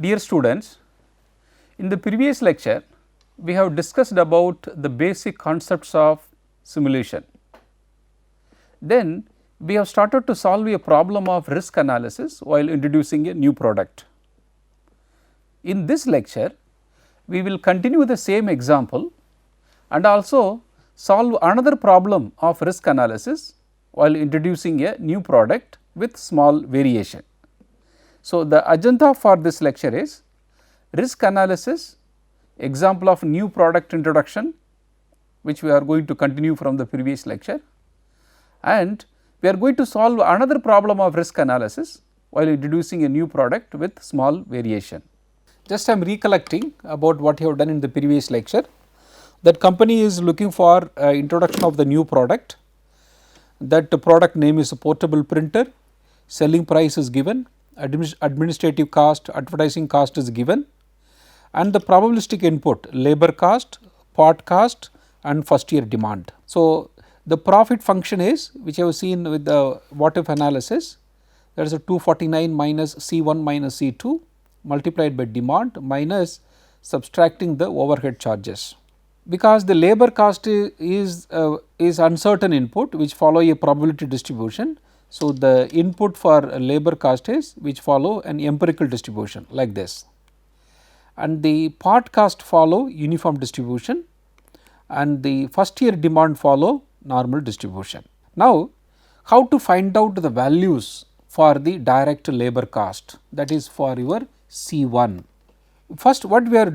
Dear students, in the previous lecture we have discussed about the basic concepts of simulation. Then we have started to solve a problem of risk analysis while introducing a new product. In this lecture we will continue the same example and also solve another problem of risk analysis while introducing a new product with small variation. So, the agenda for this lecture is risk analysis, example of new product introduction, which we are going to continue from the previous lecture, and we are going to solve another problem of risk analysis while introducing a new product with small variation. Just I am recollecting about what you have done in the previous lecture. That company is looking for introduction of the new product. That product name is a portable printer, selling price is given, administrative cost, advertising cost is given, and the probabilistic input labor cost, part cost and first year demand. So, the profit function is, which I have seen with the what if analysis, that is a 249 minus C1 minus C2 multiplied by demand minus subtracting the overhead charges. Because the labor cost is uncertain input which follow a probability distribution. So, the input for labor cost is which follow an empirical distribution like this, and the part cost follow uniform distribution and the first year demand follow normal distribution. Now, how to find out the values for the direct labor cost, that is for your C1. First what we are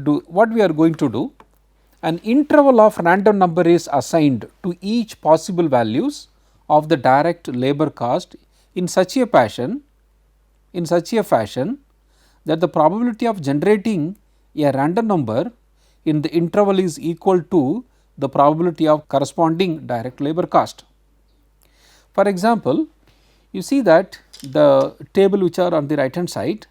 going to do, an interval of random number is assigned to each possible values of the direct labor cost in such a fashion that the probability of generating a random number in the interval is equal to the probability of corresponding direct labor cost. For example, you see that the table which are on the right hand side,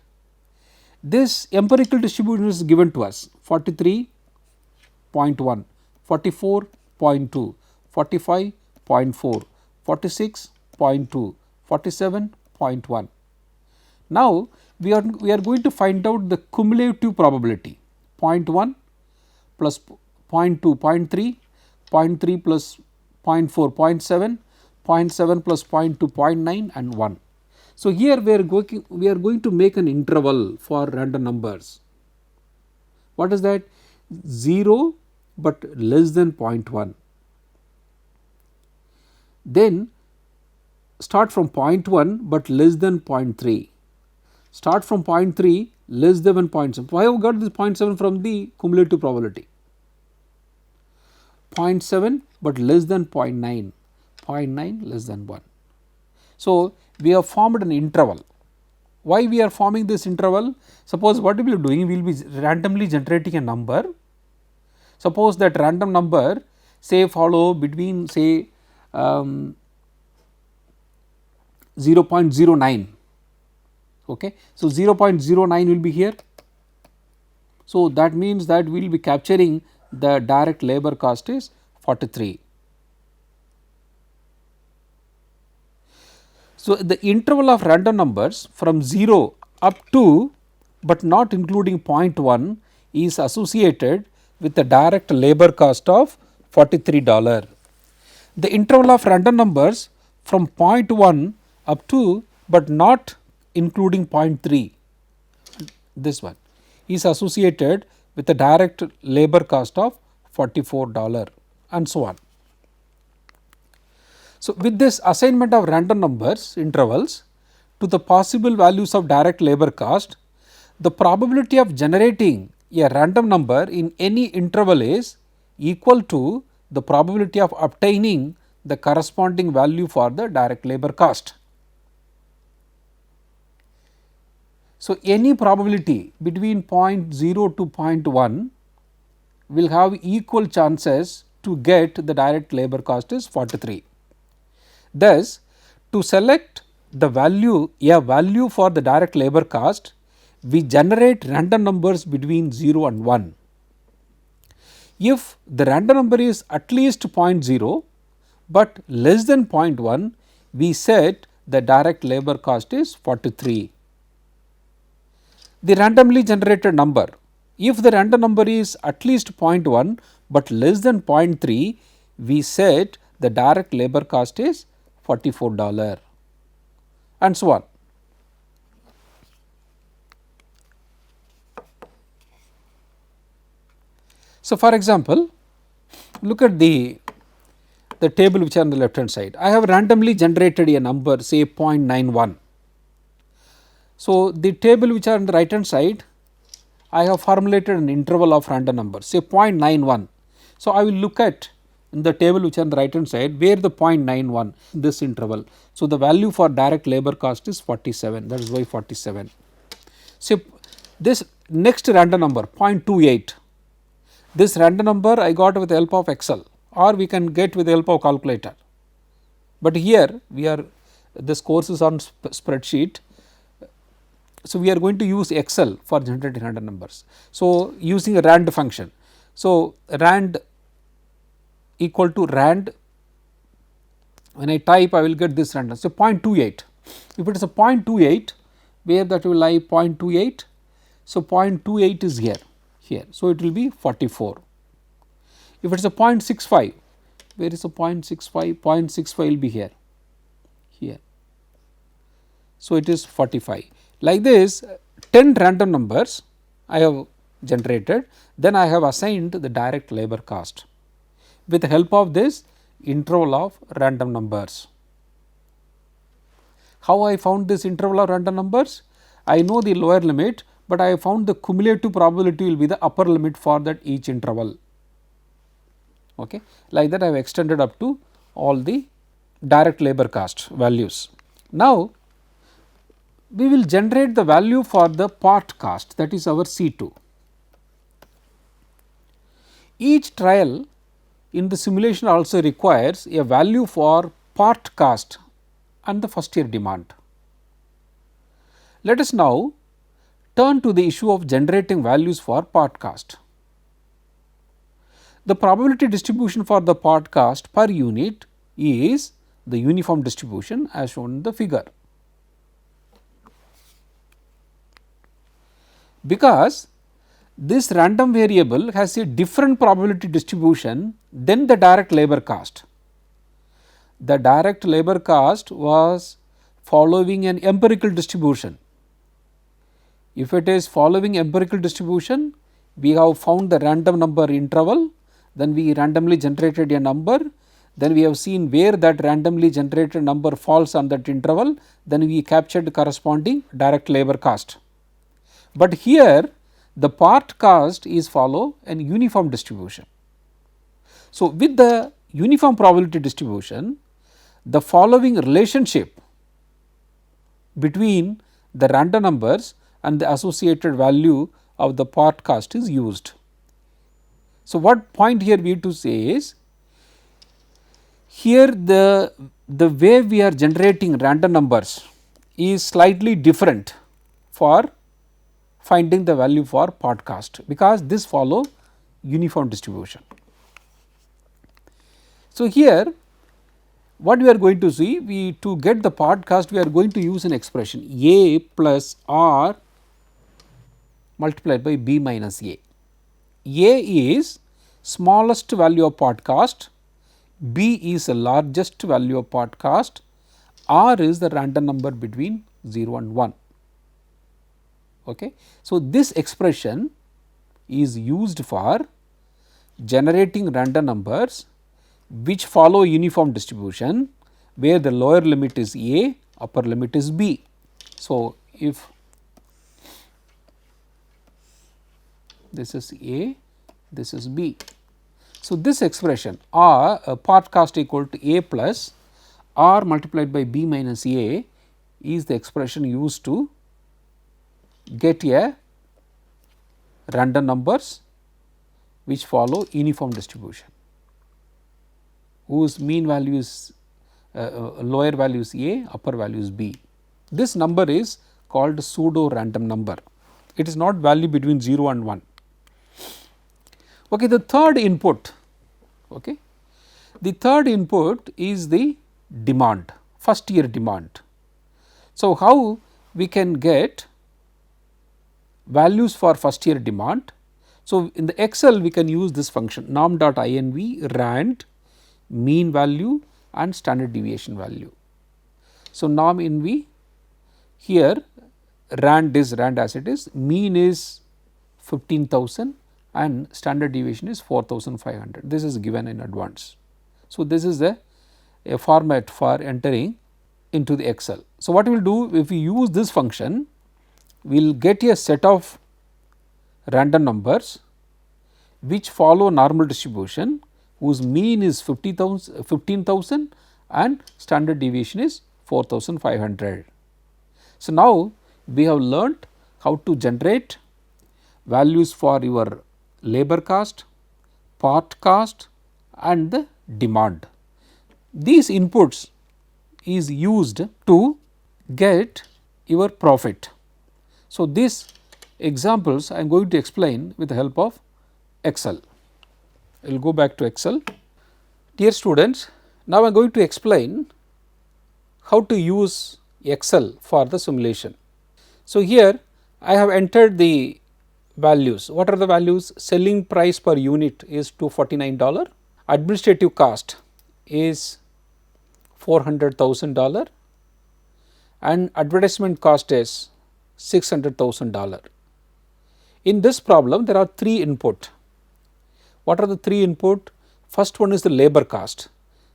this empirical distribution is given to us 43.1, 44.2, 45.4, 46.2, 47.1. Now, we are going to find out the cumulative probability 0.1 plus 0.2, 0.3, 0.3 plus 0.4, 0.7, 0.7 plus 0.2, 0.9 and 1. So, here we are going to make an interval for random numbers. What is that? 0 but less than 0.1. Then start from 0.1 but less than 0.3. Start from 0.3 less than 0.7. Why have we got this 0.7 from the cumulative probability? 0.7 but less than 0.9, 0.9 less than 1. So, we have formed an interval. Why we are forming this interval? Suppose what we will be doing, we will be randomly generating a number. Suppose that random number say follow between say 0.09. Okay. So, 0.09 will be here. So, that means that we will be capturing the direct labor cost is 43. So, the interval of random numbers from 0 up to but not including 0.1 is associated with the direct labor cost of $43. The interval of random numbers from 0.1 up to but not including 0.3, this one is associated with the direct labor cost of $44 and so on. So, with this assignment of random numbers intervals to the possible values of direct labor cost, the probability of generating a random number in any interval is equal to the probability of obtaining the corresponding value for the direct labor cost. So, any probability between 0.0 to 0.1 will have equal chances to get the direct labor cost is 43. Thus, to select the value, a value for the direct labor cost, we generate random numbers between 0 and 1. If the random number is at least 0.0 but less than 0.1, we set the direct labor cost is 43. the randomly generated number. If the random number is at least 0.1 but less than 0.3, we said the direct labor cost is $44 and so on. So, for example, look at the table which are on the left hand side. I have randomly generated a number say 0.91. So, the table which are on the right hand side, I have formulated an interval of random numbers say 0.91. So, I will look at in the table which are on the right hand side where the 0.91 this interval. So, the value for direct labor cost is 47, that is why 47. So, this next random number 0.28, this random number I got with the help of Excel or we can get with the help of calculator, but here we are this course is on spreadsheet. So, we are going to use Excel for generating random numbers. So, using a rand function. So, rand equal to rand, when I type I will get this random. So, 0.28, if it is a 0.28 where that will lie 0.28. So, 0.28 is here. So, it will be 44. If it is a 0.65, where is a 0.65? 0.65 will be here. So, it is 45. Like this 10 random numbers I have generated, then I have assigned the direct labor cost with the help of this interval of random numbers. How I found this interval of random numbers? I know the lower limit, but I found the cumulative probability will be the upper limit for that each interval. Okay. Like that I have extended up to all the direct labor cost values. Now, we will generate the value for the part cost, that is our C2. Each trial in the simulation also requires a value for part cost and the first year demand. Let us now turn to the issue of generating values for part cost. The probability distribution for the part cost per unit is the uniform distribution as shown in the figure. Because this random variable has a different probability distribution than the direct labor cost. The direct labor cost was following an empirical distribution. If it is following empirical distribution, we have found the random number interval, then we randomly generated a number, then we have seen where that randomly generated number falls on that interval, then we captured corresponding direct labor cost. But here the part cost is follow an uniform distribution. So, with the uniform probability distribution, the following relationship between the random numbers and the associated value of the part cost is used. So, what point here we have to say is, here the way we are generating random numbers is slightly different for finding the value for part cost, because this follow uniform distribution. So, here what we are going to see, we to get the part cost we are going to use an expression A plus R multiplied by B minus A. A is smallest value of part cost, B is the largest value of part cost, R is the random number between 0 and 1. Okay. So, this expression is used for generating random numbers which follow uniform distribution, where the lower limit is A, upper limit is B. So, if this is A, this is B. So, this expression R part cost equal to A plus R multiplied by B minus A is the expression used to get a random numbers which follow uniform distribution, whose mean value is lower value is A, upper value is B. This number is called pseudo random number. It is not value between 0 and 1. Okay, the third input, okay, the third input is the demand, first year demand. So, how we can get values for first year demand. So, in the Excel we can use this function norm.inv rand mean value and standard deviation value. So, norm in V here rand is rand as it is, mean is 15,000 and standard deviation is 4,500. This is given in advance. So, this is a format for entering into the Excel. So, what we will do if we use this function, we will get a set of random numbers which follow normal distribution whose mean is 15,000 and standard deviation is 4,500. So, now we have learnt how to generate values for your labor cost, part cost and the demand. These inputs is used to get your profit. So, these examples I am going to explain with the help of Excel. I will go back to Excel. Dear students, now I am going to explain how to use Excel for the simulation. So, here I have entered the values. What are the values? Selling price per unit is $249, administrative cost is $400,000 and advertisement cost is $600,000. In this problem there are 3 input. What are the 3 input? First one is the labor cost.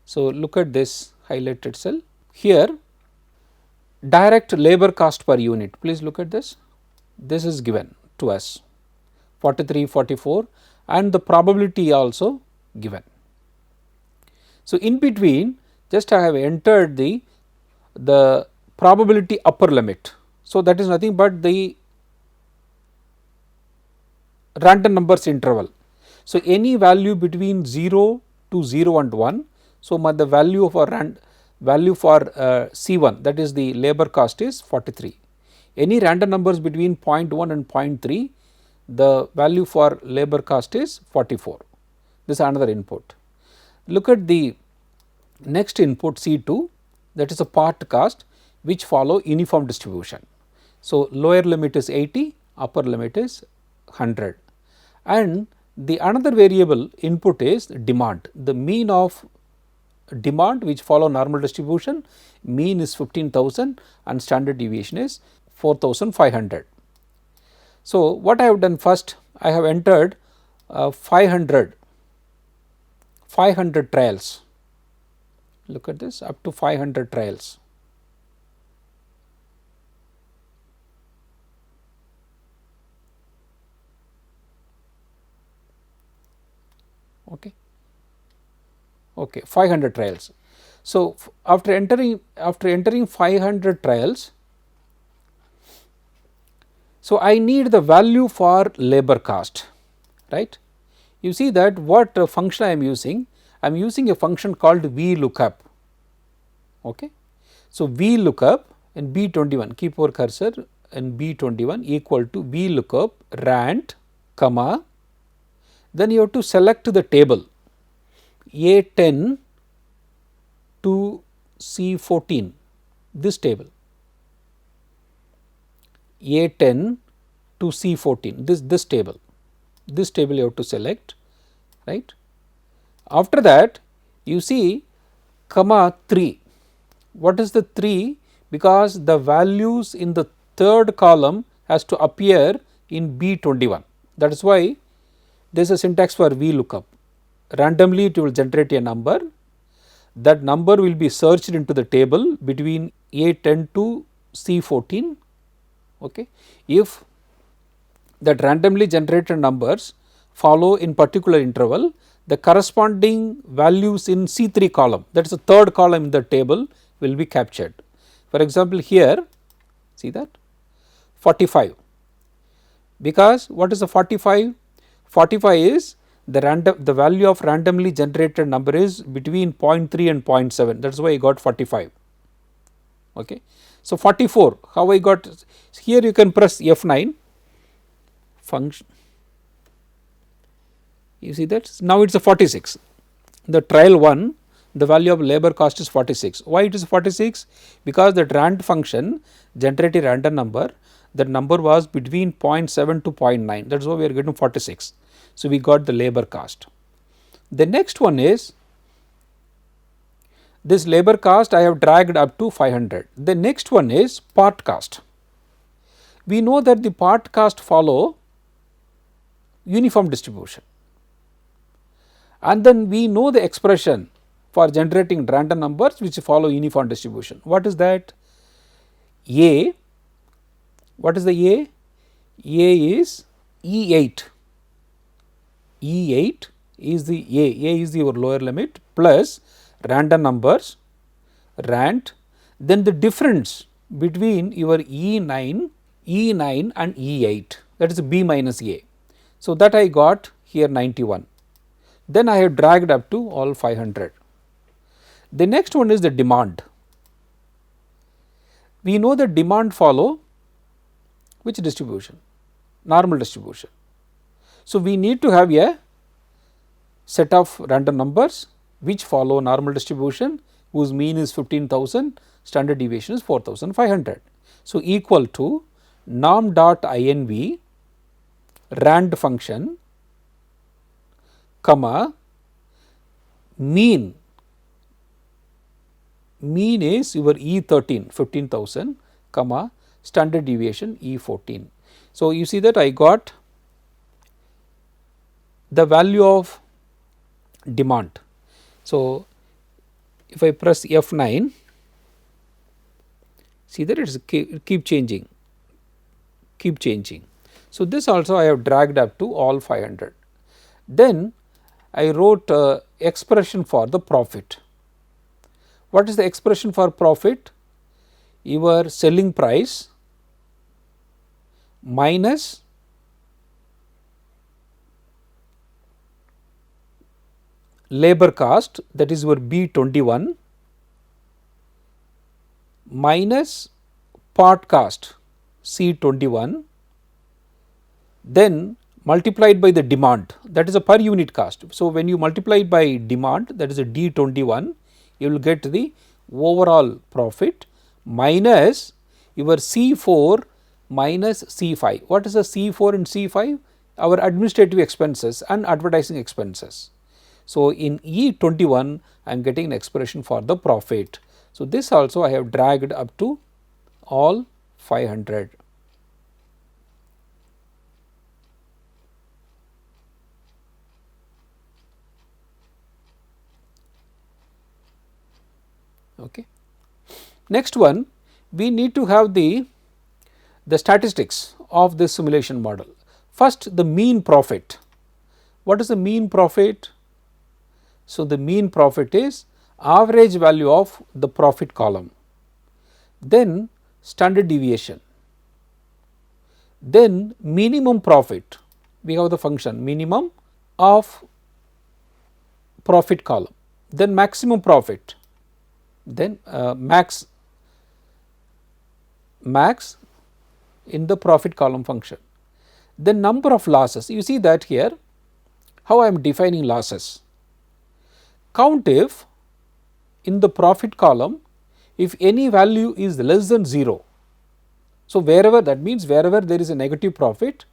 So, look at this highlighted cell. Here direct labor cost per unit, please look at this. This is given to us 43, 44 and the probability also given. So, in between just I have entered the probability upper limit. So, that is nothing but the random numbers interval. So, any value between 0 to 0 and 1. So, the value of a value for C1, that is the labor cost, is 43. Any random numbers between 0.1 and 0.3, the value for labor cost is 44. This is another input. Look at the next input C2, that is a part cost which follow uniform distribution. So, lower limit is 80, upper limit is 100 and the another variable input is demand. The mean of demand which follow normal distribution, mean is 15,000 and standard deviation is 4,500. So, what I have done first, I have entered 500 trials. Look at this, up to 500 trials. Okay, 500 trials. So, after entering 500 trials, so I need the value for labor cost, right. You see that what function I am using? I am using a function called VLOOKUP. Okay. So, VLOOKUP in B21, keep your cursor in B21 equal to VLOOKUP rand, comma, then you have to select the table A10 to C14, this table A10 to C14, this table you have to select, right. After that you see comma 3. What is the 3? Because the values in the third column has to appear in B21. That is why there is a syntax for VLOOKUP. Randomly it will generate a number, that number will be searched into the table between A10 to C14. Okay. If that randomly generated numbers follow in particular interval, the corresponding values in C3 column, that is the third column in the table, will be captured. For example, here see that 45, because what is the 45? 45 is the value of randomly generated number is between 0.3 and 0.7, that is why I got 45. Okay. So, 44, how I got? Here you can press F9 function, you see that now it is a 46. The trial 1, the value of labor cost is 46. Why it is 46? Because the rand function generated a random number, that number was between 0.7 to 0.9, that is why we are getting 46. So, we got the labor cost. The next one is this labor cost I have dragged up to 500. The next one is part cost. We know that the part cost follow uniform distribution, and then we know the expression for generating random numbers which follow uniform distribution. What is that? A, what is the A? A is E8, E8 is the A is your lower limit plus random numbers, rand, then the difference between your E9 and E8, that is B minus A. So, that I got here 91, then I have dragged up to all 500. The next one is the demand. We know that demand follow which distribution? Normal distribution. So, we need to have a set of random numbers which follow normal distribution, whose mean is 15,000, standard deviation is 4,500. So, equal to norm dot inv rand function comma mean is your E13 15,000 comma standard deviation E14. So, you see that I got the value of demand. So, if I press F9, see that it is keep changing. So, this also I have dragged up to all 500. Then I wrote expression for the profit. What is the expression for profit? Your selling price minus labor cost, that is your B21, minus part cost C21, then multiplied by the demand, that is a per unit cost. So, when you multiply by demand, that is a D21, you will get the overall profit minus your C4 minus C5. What is a C4 and C5? Our administrative expenses and advertising expenses. So, in E21 I am getting an expression for the profit. So, this also I have dragged up to all 500. Okay. Next one, we need to have the statistics of this simulation model. First, the mean profit. What is the mean profit? So, the mean profit is average value of the profit column, then standard deviation, then minimum profit. We have the function minimum of profit column, then maximum profit, then max in the profit column function, then number of losses. You see that here how I am defining losses. Count if in the profit column if any value is less than 0. So, wherever, that means wherever there is a negative profit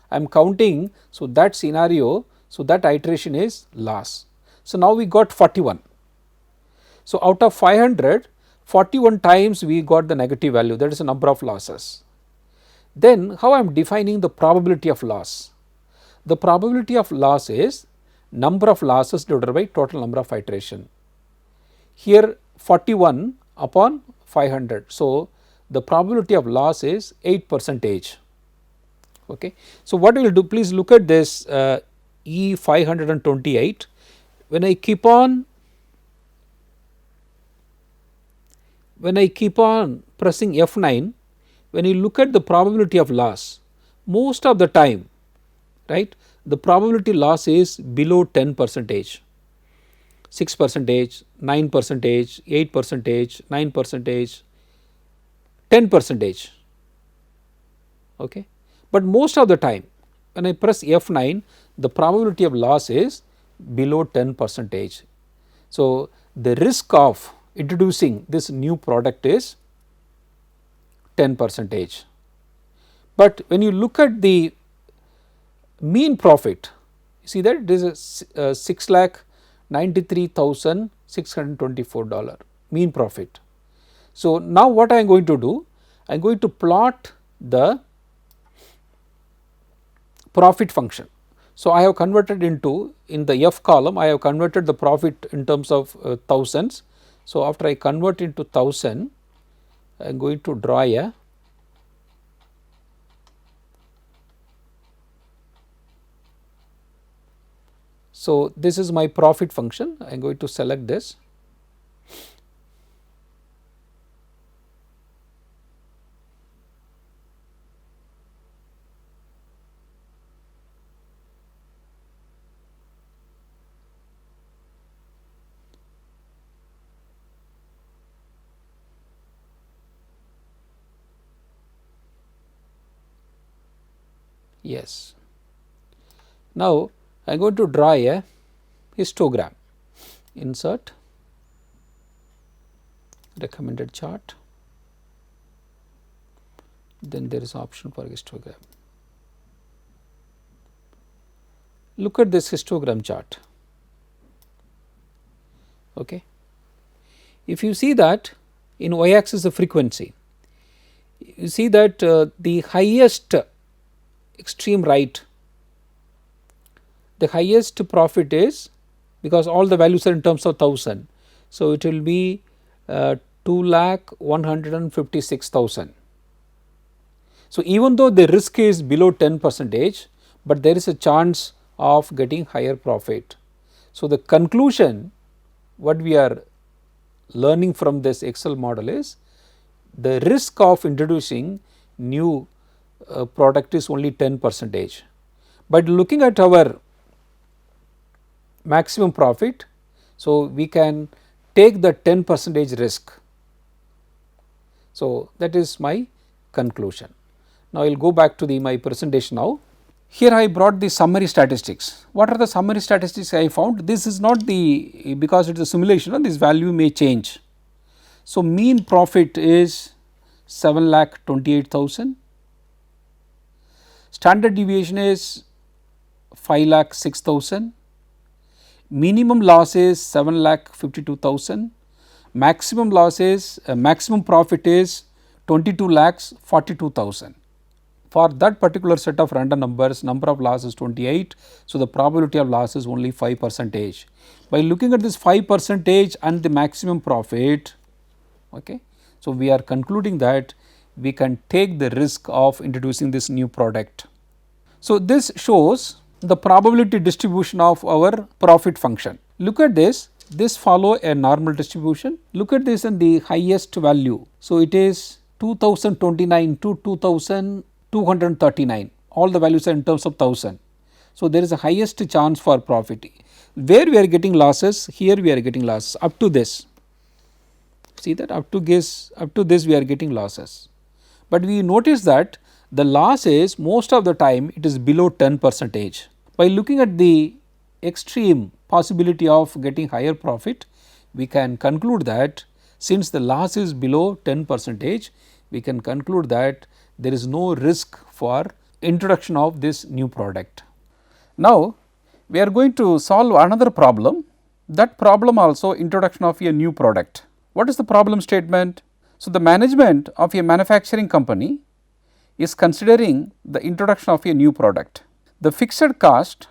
I am counting. So, that scenario, so that iteration is loss. So, now we got 41. So, out of 500, 41 times we got the negative value, that is the number of losses. Then how I am defining the probability of loss? The probability of loss is number of losses divided by total number of iteration. Here 41 upon 500. So, the probability of loss is 8%. Okay. So, what we will do, please look at this E528. When I keep on pressing F9, when you look at the probability of loss, most of the time, right, the probability loss is below 10%, 6%, 9%, 8%, 9%, 10%. Okay. But most of the time when I press F9, the probability of loss is below 10%. So, the risk of introducing this new product is 10%. But when you look at the mean profit, you see that it is a $6,93,624 mean profit. So, now what I am going to do? I am going to plot the profit function. So, I have converted into, in the F column, I have converted the profit in terms of thousands. So, after I convert into 1000, I am going to draw a so this is my profit function. I am going to select this. Yes. Now, I am going to draw a histogram. Insert recommended chart, then there is option for histogram. Look at this histogram chart. Okay. If you see that in y axis the frequency, you see that the highest extreme right, the highest profit is, because all the values are in terms of 1000. So, it will be 2,156,000. So, even though the risk is below 10%, but there is a chance of getting higher profit. So, the conclusion what we are learning from this Excel model is the risk of introducing new product is only 10%. But looking at our maximum profit, so we can take the 10% risk. So, that is my conclusion. Now, I will go back to my presentation now. Here I brought the summary statistics. What are the summary statistics I found? This is not the, because it is a simulation, this value may change. So, mean profit is 7,28,000, standard deviation is 5,06,000, minimum loss is 7,52,000, maximum loss is maximum profit is 22,42,000. For that particular set of random numbers, number of loss is 28. So, the probability of loss is only 5%. By looking at this 5% and the maximum profit, okay, so we are concluding that we can take the risk of introducing this new product. So, this shows the probability distribution of our profit function. Look at this follow a normal distribution. Look at this in the highest value. So, it is 2029 to 2239, all the values are in terms of 1000. So, there is a highest chance for profit. Where we are getting losses? Here we are getting losses up to this. See that up to this we are getting losses. But we notice that the loss is most of the time it is below 10%. By looking at the extreme possibility of getting higher profit, we can conclude that since the loss is below 10%, we can conclude that there is no risk for introduction of this new product. Now, we are going to solve another problem, that problem also introduction of a new product. What is the problem statement? So, the management of a manufacturing company is considering the introduction of a new product. The fixed cost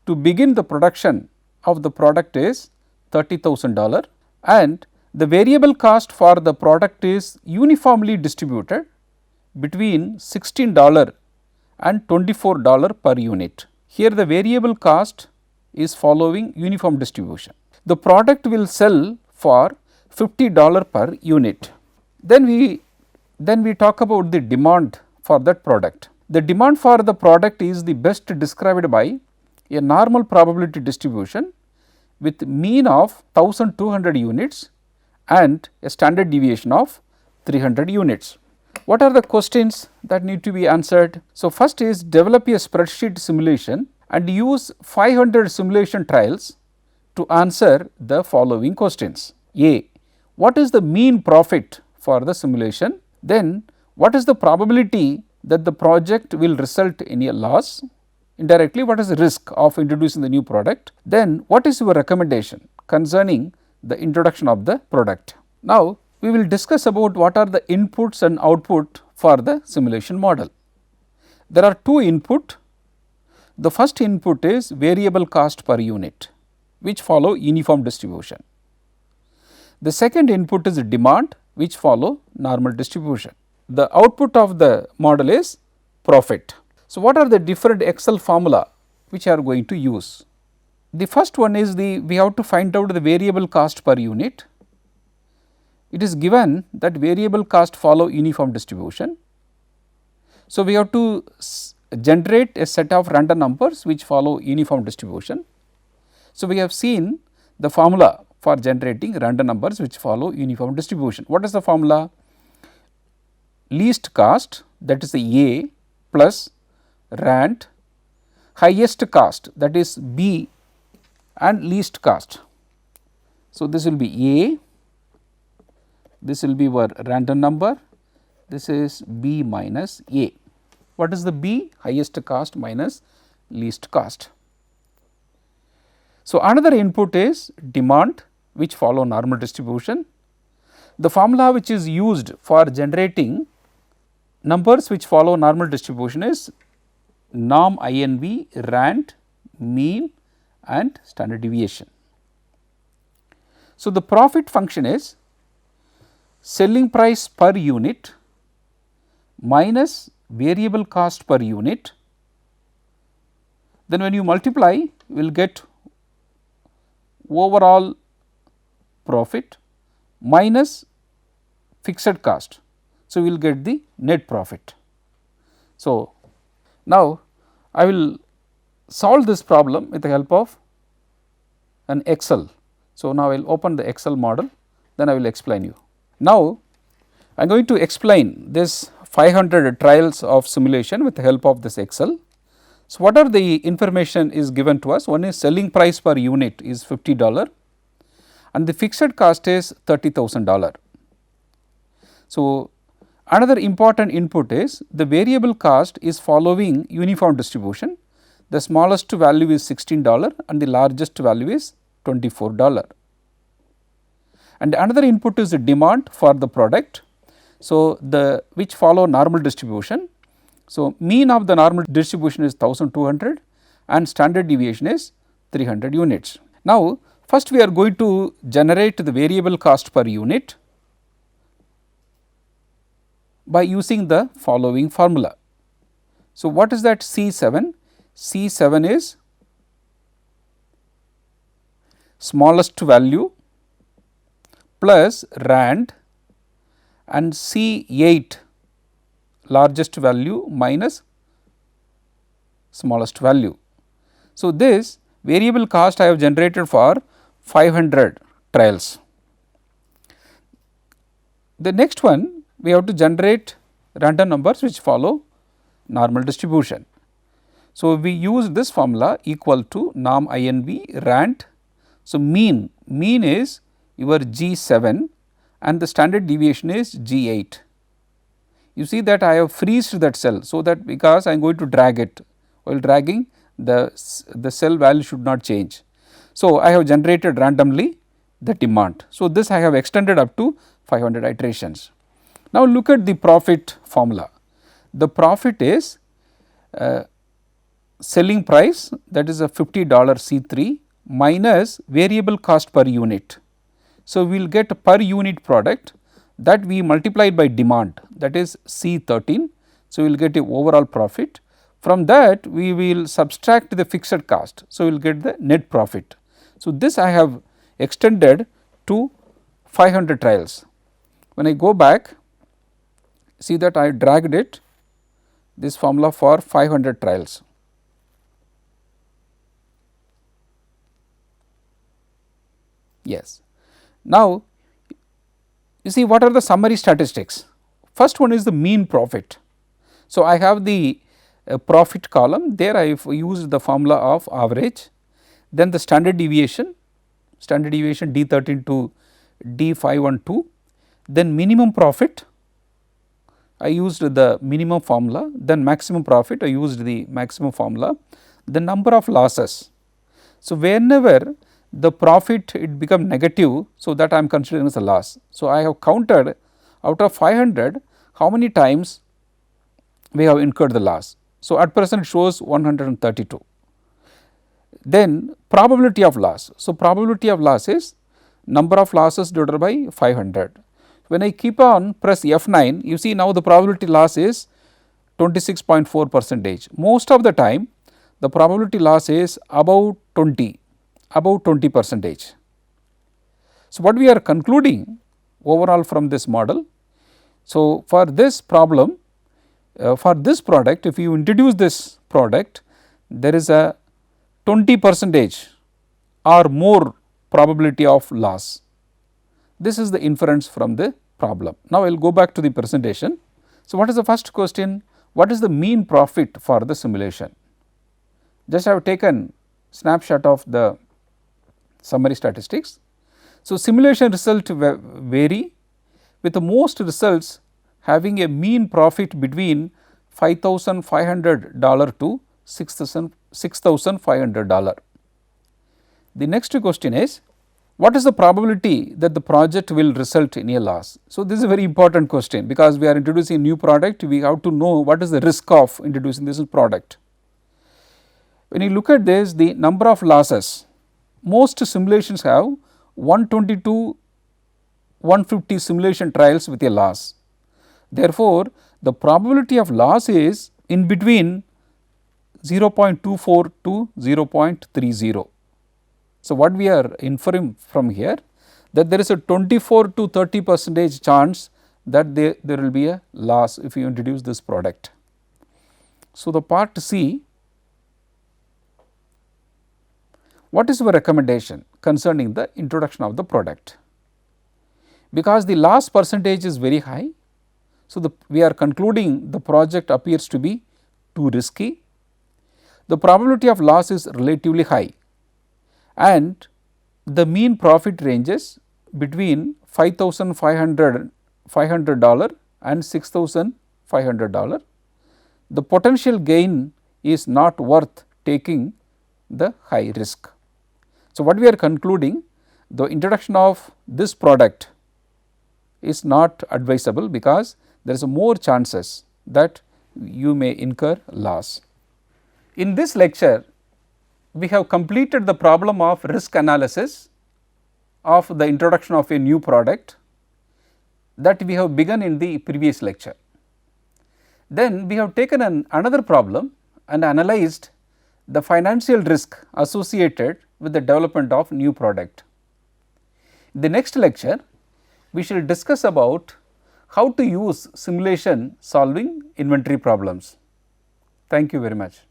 to begin the production of the product is $30,000 and the variable cost for the product is uniformly distributed between $16 and $24 per unit. Here the variable cost is following uniform distribution. The product will sell for $50 per unit. Then we talk about the demand for that product. The demand for the product is the best described by a normal probability distribution with mean of 1200 units and a standard deviation of 300 units. What are the questions that need to be answered? So, first is develop a spreadsheet simulation and use 500 simulation trials to answer the following questions. A. What is the mean profit for the simulation? Then what is the probability that the project will result in a loss. Indirectly, what is the risk of introducing the new product? Then what is your recommendation concerning the introduction of the product? Now, we will discuss about what are the inputs and output for the simulation model. There are two input. The first input is variable cost per unit, which follow uniform distribution. The second input is demand, which follow normal distribution. The output of the model is profit. So, what are the different Excel formula which are going to use? The first one is we have to find out the variable cost per unit. It is given that variable cost follow uniform distribution. So, we have to generate a set of random numbers which follow uniform distribution. So, we have seen the formula for generating random numbers which follow uniform distribution. What is the formula? Least cost, that is the A, plus rand, highest cost, that is B, and least cost. So, this will be A, this will be our random number, this is B minus A. What is the B? Highest cost minus least cost. So, another input is demand, which follow normal distribution. The formula which is used for generating numbers which follow normal distribution is norm INV, rand, mean, and standard deviation. So, the profit function is selling price per unit minus variable cost per unit. Then when you multiply, you will get overall profit minus fixed cost. So, we will get the net profit. So, now I will solve this problem with the help of an Excel. So, now I will open the Excel model, then I will explain you. Now, I am going to explain this 500 trials of simulation with the help of this Excel. So, what are the information is given to us? One is selling price per unit is $50 and the fixed cost is $30,000. So, another important input is the variable cost is following uniform distribution. The smallest value is $16 and the largest value is $24. And another input is the demand for the product. So, the which follow normal distribution. So, mean of the normal distribution is 1200 and standard deviation is 300 units. Now, first we are going to generate the variable cost per unit by using the following formula. So, what is that C7? C7 is smallest value plus rand and C8 largest value minus smallest value. So, this variable cost I have generated for 500 trials. The next one we have to generate random numbers which follow normal distribution. So, we use this formula equal to norm INV rand. So, mean is your G7 and the standard deviation is G8. You see that I have freezed that cell. So, that because I am going to drag it, while dragging the cell value should not change. So, I have generated randomly the demand. So, this I have extended up to 500 iterations. Now, look at the profit formula. The profit is selling price, that is a $50 C3 minus variable cost per unit. So, we will get per unit product that we multiplied by demand, that is C13. So, we will get a overall profit. From that we will subtract the fixed cost. So, we will get the net profit. So, this I have extended to 500 trials. When I go back, see that I dragged it, this formula for 500 trials. Yes. Now, you see what are the summary statistics. First one is the mean profit. So, I have the profit column, there I have used the formula of average, then the standard deviation D13 to D512, then minimum profit, I used the minimum formula, then maximum profit I used the maximum formula, the number of losses. So, whenever the profit it become negative, so that I am considering as a loss. So, I have counted out of 500 how many times we have incurred the loss. So, at present it shows 132. Then probability of loss. So, probability of loss is number of losses divided by 500. When I keep on press F9, you see now the probability loss is 26.4 percentage. Most of the time the probability loss is about 20 percentage. So, what we are concluding overall from this model. So, for this problem, for this product, if you introduce this product, there is a 20 percentage or more probability of loss. This is the inference from the problem. Now, I will go back to the presentation. So, what is the first question? What is the mean profit for the simulation? Just I have taken snapshot of the summary statistics. So, simulation result vary with the most results having a mean profit between $5,500 to $6,500. The next question is, what is the probability that the project will result in a loss? So, this is a very important question, because we are introducing a new product, we have to know what is the risk of introducing this product. When you look at this, the number of losses, most simulations have 120 to 150 simulation trials with a loss. Therefore, the probability of loss is in between 0.24 to 0.30. So, what we are inferring from here, that there is a 24 to 30 percentage chance that there will be a loss if you introduce this product. So, the part C, what is your recommendation concerning the introduction of the product? Because the loss percentage is very high, so we are concluding the project appears to be too risky. The probability of loss is relatively high, and the mean profit ranges between $5,500 and $6,500. The potential gain is not worth taking the high risk. So, what we are concluding, the introduction of this product is not advisable, because there is more chances that you may incur loss. In this lecture, we have completed the problem of risk analysis of the introduction of a new product that we have begun in the previous lecture. Then we have taken another problem and analyzed the financial risk associated with the development of new product. In the next lecture, we shall discuss about how to use simulation solving inventory problems. Thank you very much.